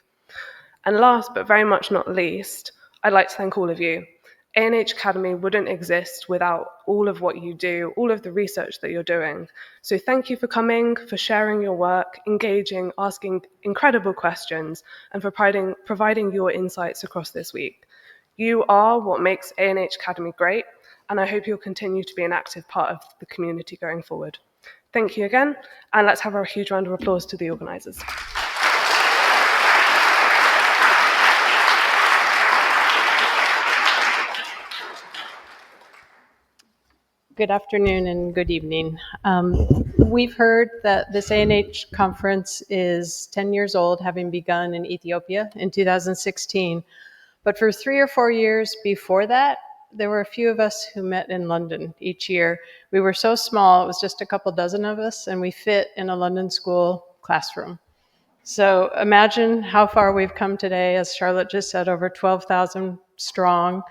Speaker 11: And last, but very much not least, I'd like to thank all of you. ANH Academy wouldn't exist without all of what you do, all of the research that you're doing. So thank you for coming, for sharing your work, engaging, asking incredible questions, and for providing your insights across this week. You are what makes ANH Academy great, and I hope you'll continue to be an active part of the community going forward. Thank you again, and let's have a huge round of applause to the organisers.
Speaker 12: Good afternoon and good evening. We've heard that this ANH conference is 10 years old, having begun in Ethiopia in 2016. But for 3 or 4 years before that, there were a few of us who met in London each year. We were so small, it was just a couple dozen of us, and we fit in a London school classroom. So imagine how far we've come today, as Charlotte just said, over 12,000 strong.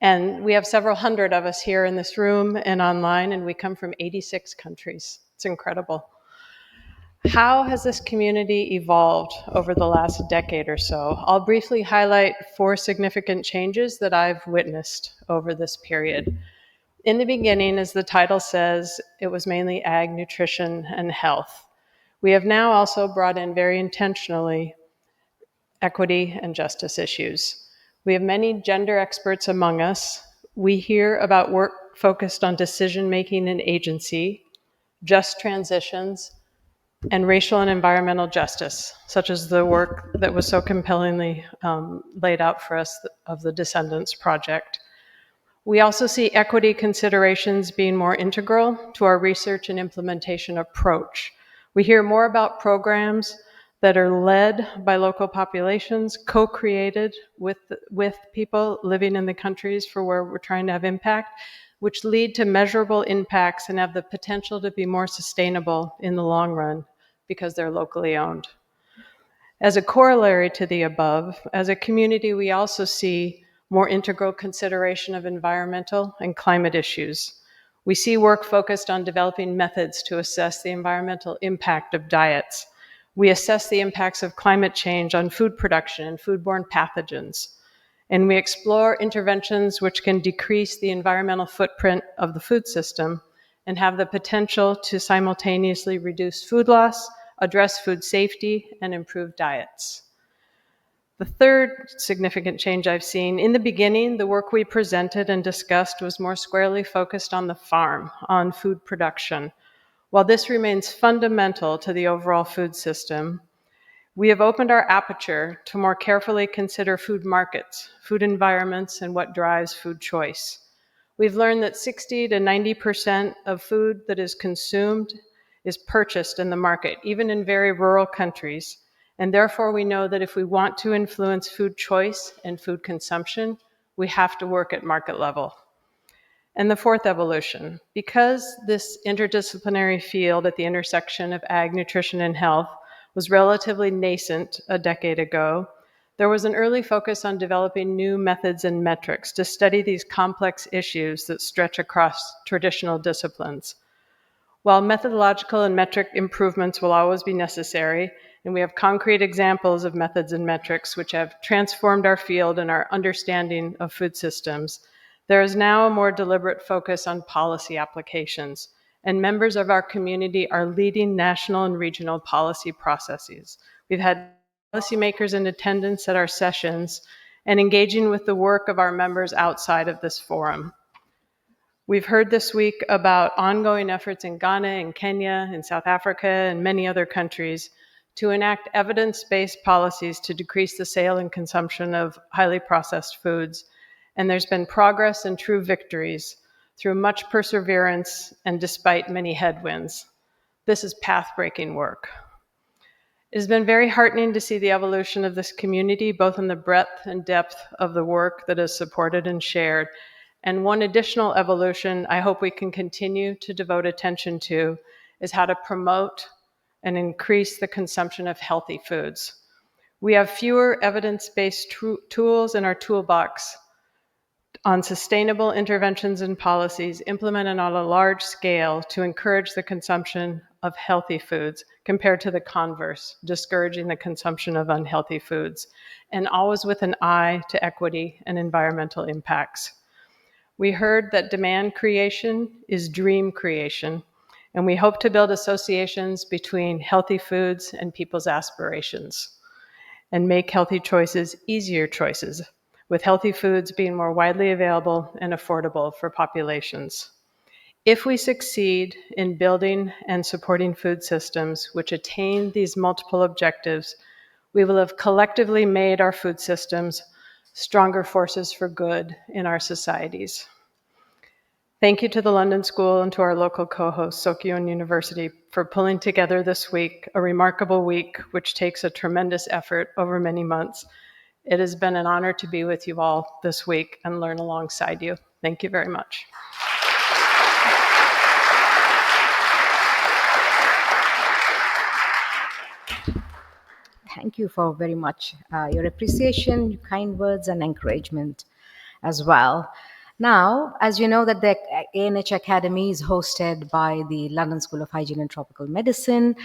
Speaker 12: And we have several hundred of us here in this room and online, and we come from 86 countries. It's incredible. How has this community evolved over the last decade or so? I'll briefly highlight 4 significant changes that I've witnessed over this period. In the beginning, as the title says, it was mainly ag, nutrition, and health. We have now also brought in very intentionally equity and justice issues. We have many gender experts among us. We hear about work focused on decision-making and agency, just transitions, and racial and environmental justice, such as the work that was so compellingly laid out for us of the Descendants Project. We also see equity considerations being more integral to our research and implementation approach. We hear more about programs that are led by local populations, co-created with people living in the countries for where we're trying to have impact, which lead to measurable impacts and have the potential to be more sustainable in the long run because they're locally owned. As a corollary to the above, as a community, we also see more integral consideration of environmental and climate issues. We see work focused on developing methods to assess the environmental impact of diets. We assess the impacts of climate change on food production and foodborne pathogens. And we explore interventions which can decrease the environmental footprint of the food system and have the potential to simultaneously reduce food loss, address food safety, and improve diets. The third significant change I've seen, in the beginning, the work we presented and discussed was more squarely focused on the farm, on food production. While this remains fundamental to the overall food system, we have opened our aperture to more carefully consider food markets, food environments, and what drives food choice. We've learned that 60 to 90% of food that is consumed is purchased in the market, even in very rural countries. And therefore, we know that if we want to influence food choice and food consumption, we have to work at market level. And the fourth evolution, because this interdisciplinary field at the intersection of ag, nutrition, and health was relatively nascent a decade ago, there was an early focus on developing new methods and metrics to study these complex issues that stretch across traditional disciplines. While methodological and metric improvements will always be necessary, and we have concrete examples of methods and metrics which have transformed our field and our understanding of food systems, There is now a more deliberate focus on policy applications, and members of our community are leading national and regional policy processes. We've had policymakers in attendance at our sessions and engaging with the work of our members outside of this forum. We've heard this week about ongoing efforts in Ghana and Kenya and South Africa and many other countries to enact evidence-based policies to decrease the sale and consumption of highly processed foods. And there's been progress and true victories through much perseverance and despite many headwinds. This is path-breaking work. It has been very heartening to see the evolution of this community, both in the breadth and depth of the work that is supported and shared. And one additional evolution I hope we can continue to devote attention to is how to promote and increase the consumption of healthy foods. We have fewer evidence-based tools in our toolbox on sustainable interventions and policies implemented on a large scale to encourage the consumption of healthy foods compared to the converse, discouraging the consumption of unhealthy foods, and always with an eye to equity and environmental impacts. We heard that demand creation is dream creation, and we hope to build associations between healthy foods and people's aspirations and make healthy choices easier choices, with healthy foods being more widely available and affordable for populations. If we succeed in building and supporting food systems which attain these multiple objectives, we will have collectively made our food systems stronger forces for good in our societies. Thank you to the London School and to our local co-host, Sokyun University, for pulling together this week, a remarkable week which takes a tremendous effort over many months. It has been an honor to be with you all this week and learn alongside you. Thank you very much.
Speaker 2: Thank you for very much your appreciation, your kind words, and encouragement as well. Now, as you know, that the ANH Academy is hosted by the London School of Hygiene and Tropical Medicine,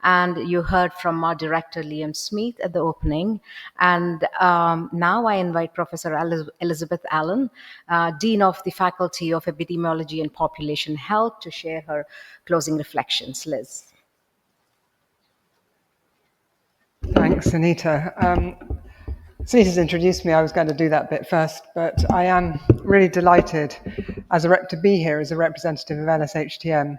Speaker 2: and you heard from our director Liam Smith at the opening. And now I invite Professor Elizabeth Allen, Dean of the Faculty of Epidemiology and Population Health, to share her closing reflections. Liz.
Speaker 13: Thanks, Anita. Anita's introduced me. I was going to do that bit first, but I am really delighted to be here as a representative of LSHTM.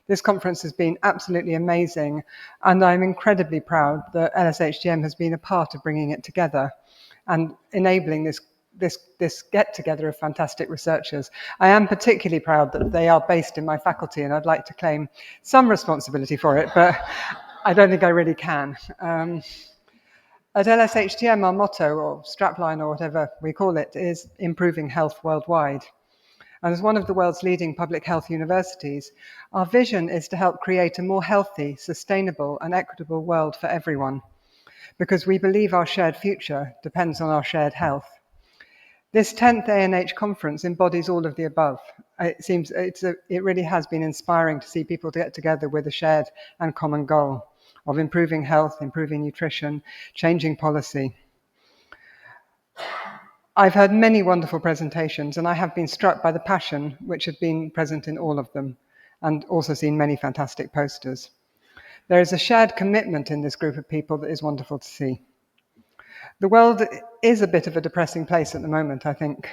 Speaker 13: This conference has been absolutely amazing, and I'm incredibly proud that LSHTM has been a part of bringing it together and enabling this get-together of fantastic researchers. I am particularly proud that they are based in my faculty, and I'd like to claim some responsibility for it, but I don't think I really can. At LSHTM, our motto, or strapline, or whatever we call it, is improving health worldwide. And as one of the world's leading public health universities, our vision is to help create a more healthy, sustainable, and equitable world for everyone, because we believe our shared future depends on our shared health. This 10th ANH conference embodies all of the above. It really has been inspiring to see people get together with a shared and common goal of improving health, improving nutrition, changing policy. I've heard many wonderful presentations, and I have been struck by the passion which had been present in all of them, and also seen many fantastic posters. There is a shared commitment in this group of people that is wonderful to see. The world is a bit of a depressing place at the moment, I think.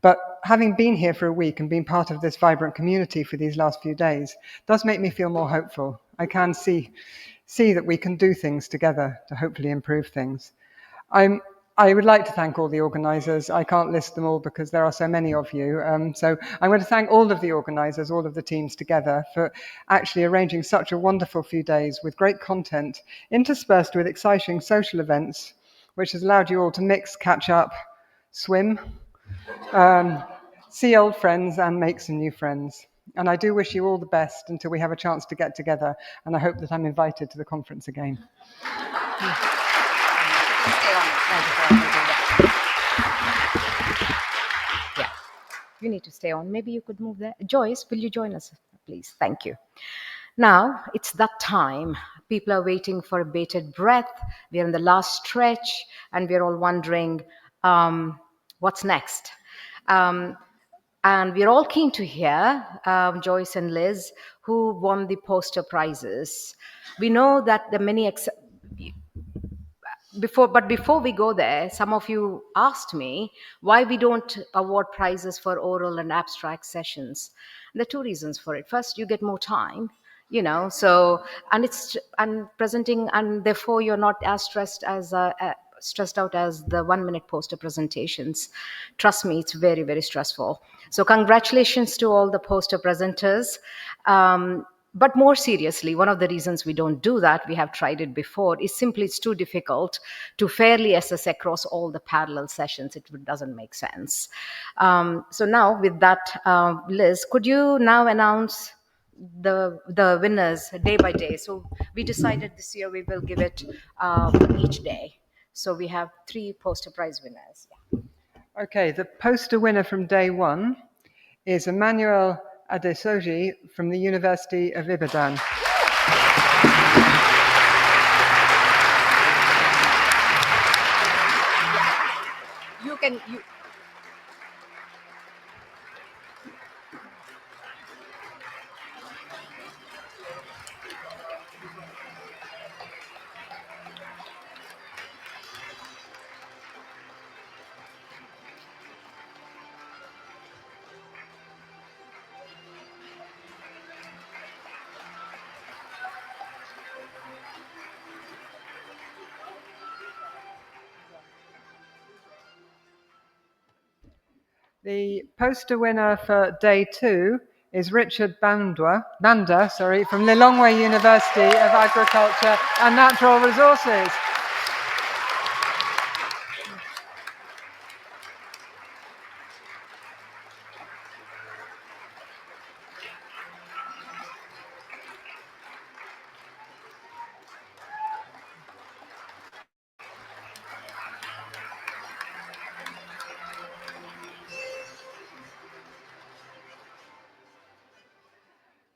Speaker 13: But having been here for a week and been part of this vibrant community for these last few days does make me feel more hopeful. I can see that we can do things together to hopefully improve things. I would like to thank all the organisers. I can't list them all because there are so many of you. So I'm going to thank all of the organisers, all of the teams together, for actually arranging such a wonderful few days with great content, interspersed with exciting social events, which has allowed you all to mix, catch up, swim, see old friends and make some new friends. And I do wish you all the best until we have a chance to get together, and I hope that I'm invited to the conference again.
Speaker 2: Yeah, you need to stay on. Maybe you could move there. Joyce, will you join us, please? Thank you. Now, it's that time. People are waiting for a bated breath. We are in the last stretch, and we're all wondering, what's next? And we're all keen to hear, Joyce and Liz, who won the poster prizes. We know that the many before we go there, some of you asked me why we don't award prizes for oral and abstract sessions. There are two reasons for it. First, you get more time, so and presenting, and therefore you're not as stressed out as the 1 minute poster presentations. Trust me, it's very, very stressful. So congratulations to all the poster presenters. But more seriously, one of the reasons we don't do that, we have tried it before, is simply it's too difficult to fairly assess across all the parallel sessions. It doesn't make sense. So now with that, Liz, could you now announce the winners day by day? So we decided this year we will give it each day. So we have 3 poster prize winners.
Speaker 13: Okay, the poster winner from day 1 is Emmanuel Adesoji from the University of Ibadan.
Speaker 2: You
Speaker 13: The poster winner for day 2 is Richard Banda, from Lilongwe University of Agriculture and Natural Resources.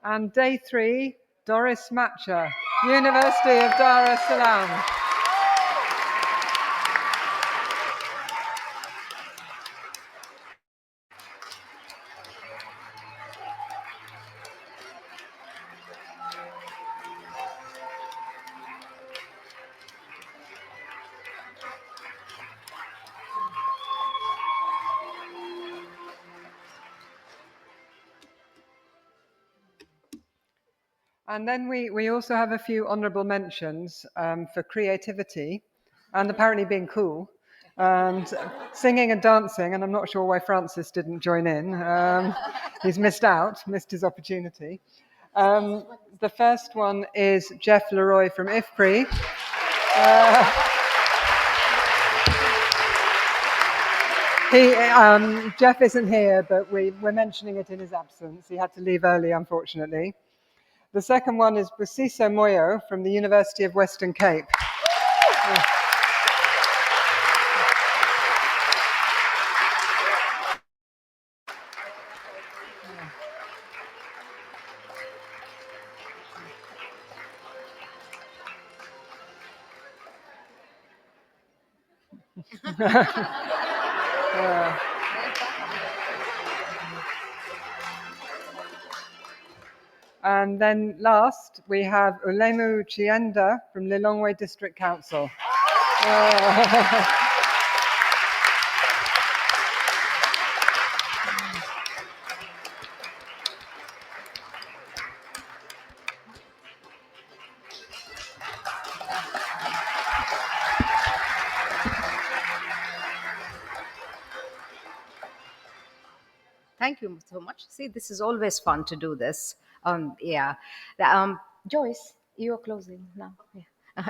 Speaker 13: And day 3, Doris Matcher, University of Dar es Salaam. And then we also have a few honourable mentions for creativity and apparently being cool and singing and dancing, and I'm not sure why Francis didn't join in. He's missed his opportunity. The first one is Jeff Leroy from IFPRI. Jeff isn't here, but we're mentioning it in his absence. He had to leave early, unfortunately. The second one is Busiso Moyo from the University of Western Cape. And then last, we have Ulemu Chienda from Lilongwe District Council.
Speaker 2: Thank you so much. See, this is always fun to do this. Yeah. Joyce, you're closing now. Yeah.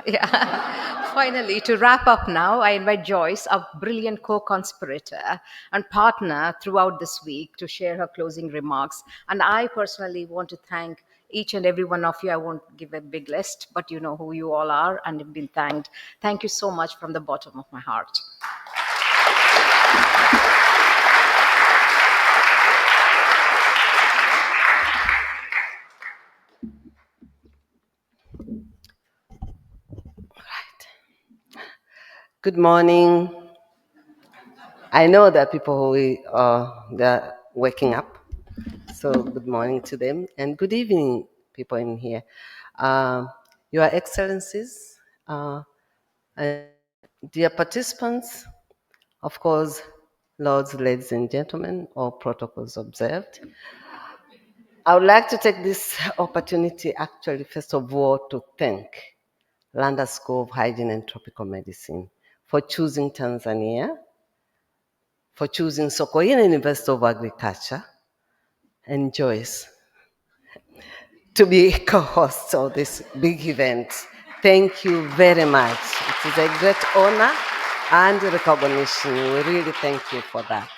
Speaker 2: Yeah. Finally, to wrap up now, I invite Joyce, a brilliant co-conspirator and partner throughout this week, to share her closing remarks. And I personally want to thank each and every one of you. I won't give a big list, but you know who you all are and have been thanked. Thank you so much from the bottom of my heart.
Speaker 4: Good morning. I know that people there are waking up. So good morning to them and good evening, people in here. Your Excellencies, and dear participants, of course, lords, ladies and gentlemen, all protocols observed. I would like to take this opportunity actually, first of all, to thank Landa School of Hygiene and Tropical Medicine for choosing Tanzania, for choosing Sokoine University of Agriculture, and Joyce to be co-hosts of this big event. Thank you very much. It is a great honor and recognition. We really thank you for that.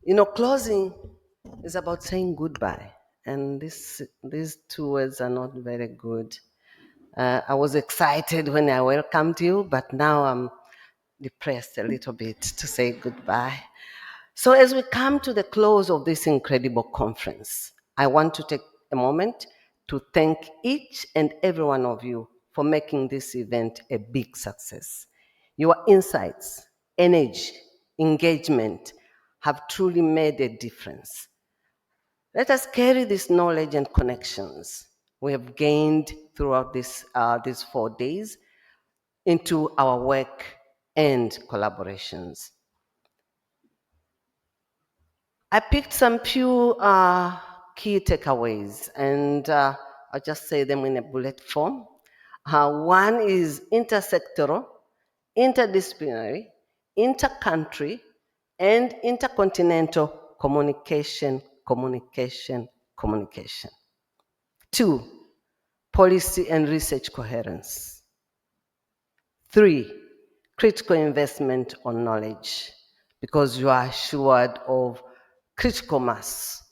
Speaker 4: You know, closing is about saying goodbye, and these two words are not very good. I was excited when I welcomed you, but now I'm depressed a little bit to say goodbye. So as we come to the close of this incredible conference, I want to take a moment to thank each and every one of you for making this event a big success. Your insights, energy, engagement have truly made a difference. Let us carry this knowledge and connections we have gained throughout these 4 days into our work and collaborations. I picked some few key takeaways, and I'll just say them in a bullet form. One is intersectoral, interdisciplinary, intercountry, and intercontinental communication, communication, communication. 2, policy and research coherence. 3, critical investment on knowledge, because you are assured of critical mass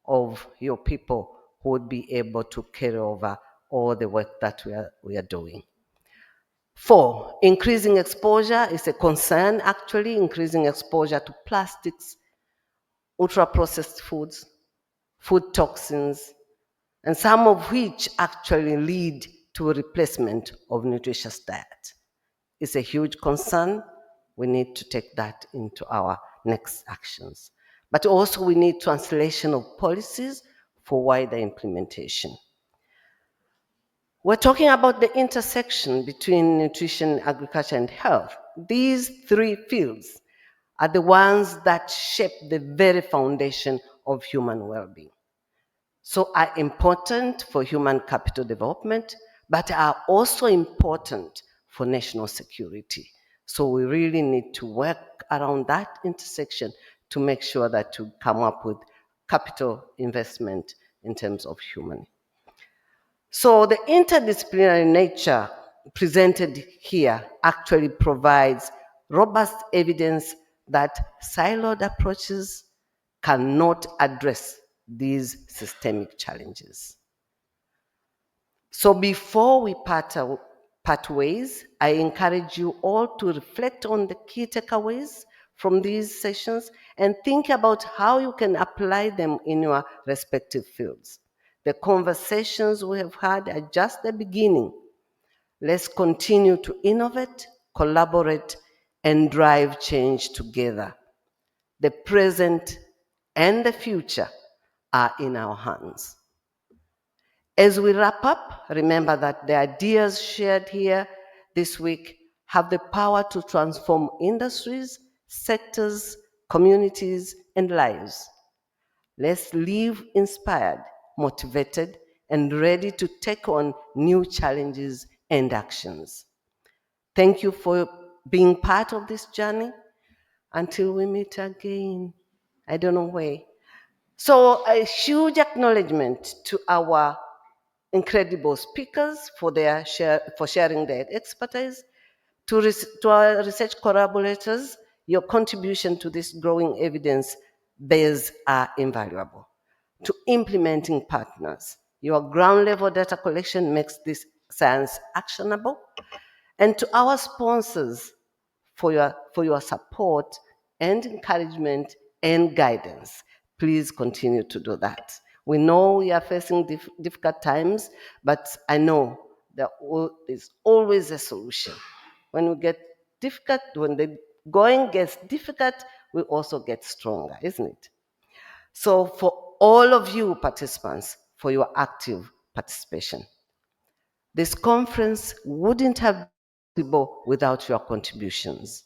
Speaker 4: of your people who would be able to carry over all the work that we are doing. 4, increasing exposure is a concern, actually, increasing exposure to plastics, ultra-processed foods, food toxins, and some of which actually lead to a replacement of nutritious diet. It's a huge concern. We need to take that into our next actions. But also we need translation of policies for wider implementation. We're talking about the intersection between nutrition, agriculture, and health. These 3 fields are the ones that shape the very foundation of human well-being. So are important for human capital development, but are also important for national security. So we really need to work around that intersection to make sure that we come up with capital investment in terms of human. So the interdisciplinary nature presented here actually provides robust evidence that siloed approaches cannot address these systemic challenges. So before we part ways, I encourage you all to reflect on the key takeaways from these sessions and think about how you can apply them in your respective fields. The conversations we have had are just the beginning. Let's continue to innovate, collaborate, and drive change together. The present and the future are in our hands. As we wrap up, remember that the ideas shared here this week have the power to transform industries, sectors, communities, and lives. Let's live inspired, motivated, and ready to take on new challenges and actions. Thank you for being part of this journey. Until we meet again, I don't know where. So a huge acknowledgement to our incredible speakers for sharing their expertise, to our research collaborators. Your contribution to this growing evidence base are invaluable. To implementing partners, your ground level data collection makes this science actionable. And to our sponsors for your support and encouragement and guidance. Please continue to do that. We know we are facing difficult times, but I know there's always a solution. When the going gets difficult, we also get stronger, isn't it? So for all of you participants, for your active participation, this conference wouldn't have been possible without your contributions.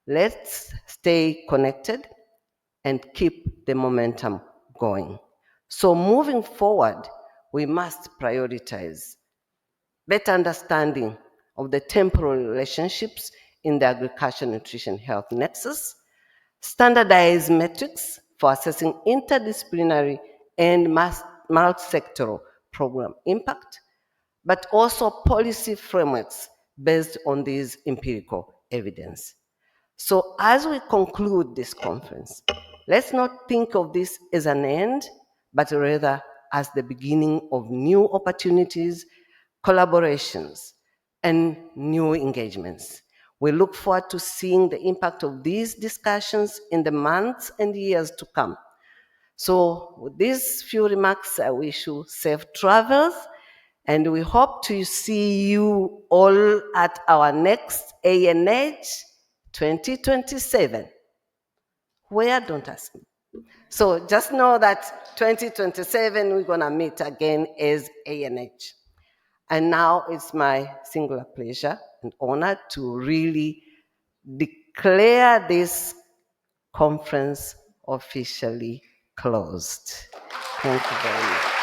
Speaker 4: Let's stay connected and keep the momentum going. So moving forward, we must prioritize better understanding of the temporal relationships in the agriculture, nutrition, health nexus, standardized metrics for assessing interdisciplinary and multi-sectoral program impact, but also policy frameworks based on these empirical evidence. So as we conclude this conference, let's not think of this as an end, but rather as the beginning of new opportunities, collaborations, and new engagements. We look forward to seeing the impact of these discussions in the months and years to come. So with these few remarks, I wish you safe travels, and we hope to see you all at our next ANH 2027. Where, don't ask me. So just know that 2027, we're gonna meet again as ANH. And now it's my singular pleasure and honor to really declare this conference officially closed. Thank you very much.